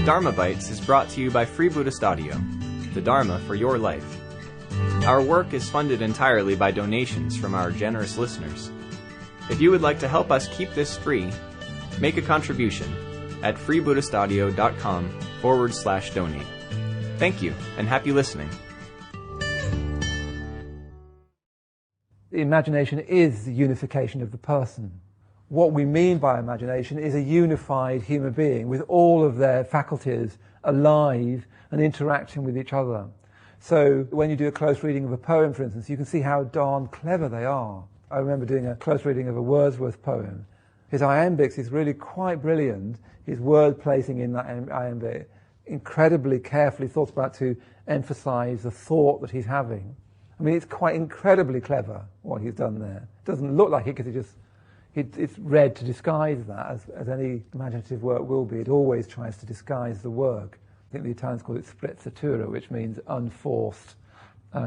Dharma Bites is brought to you by Free Buddhist Audio, the Dharma for your life. Our work is funded entirely by donations from our generous listeners. If you would like to help us keep this free, make a contribution at freebuddhistaudio.com/donate. Thank you, and happy listening. The imagination is the unification of the person. What we mean by imagination is a unified human being with all of their faculties alive and interacting with each other. So when you do a close reading of a poem, for instance, you can see how darn clever they are. I remember doing a close reading of a Wordsworth poem. His iambics is really quite brilliant. His word placing in that iambic, incredibly carefully thought about to emphasize the thought that he's having. I mean, it's quite incredibly clever what he's done there. It doesn't look like it because it's read to disguise that, as any imaginative work will be. It always tries to disguise the work. I think the Italians call it sprezzatura, which means unforced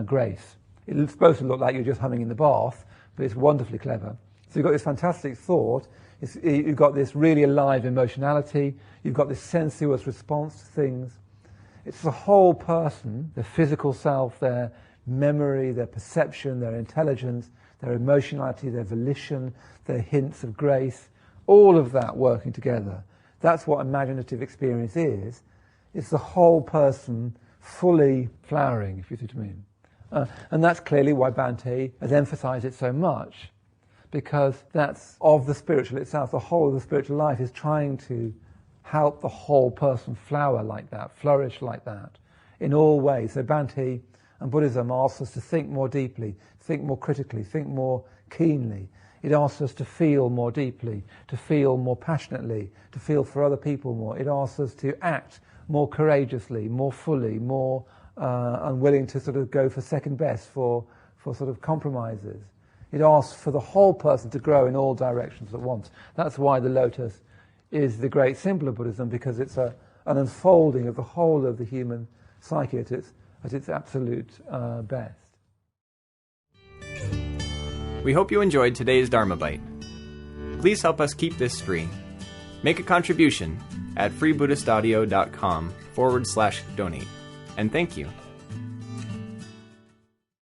grace. It's supposed to look like you're just humming in the bath, but it's wonderfully clever. So you've got this fantastic thought, you've got this really alive emotionality, you've got this sensuous response to things. It's the whole person, the physical self, their memory, their perception, their intelligence, their emotionality, their volition, their hints of grace, all of that working together. That's what imaginative experience is. It's the whole person fully flowering, if you see what I mean. And that's clearly why Bhante has emphasized it so much, because that's of the spiritual itself. The whole of the spiritual life is trying to help the whole person flower like that, flourish like that, in all ways. So Bhante and Buddhism asks us to think more deeply, think more critically, think more keenly. It asks us to feel more deeply, to feel more passionately, to feel for other people more. It asks us to act more courageously, more fully, more unwilling to sort of go for second best, for sort of compromises. It asks for the whole person to grow in all directions at once. That's why the lotus is the great symbol of Buddhism, because it's an unfolding of the whole of the human psyche at its absolute best. We hope you enjoyed today's Dharma Bite. Please help us keep this free. Make a contribution at freebuddhistaudio.com/donate. And thank you.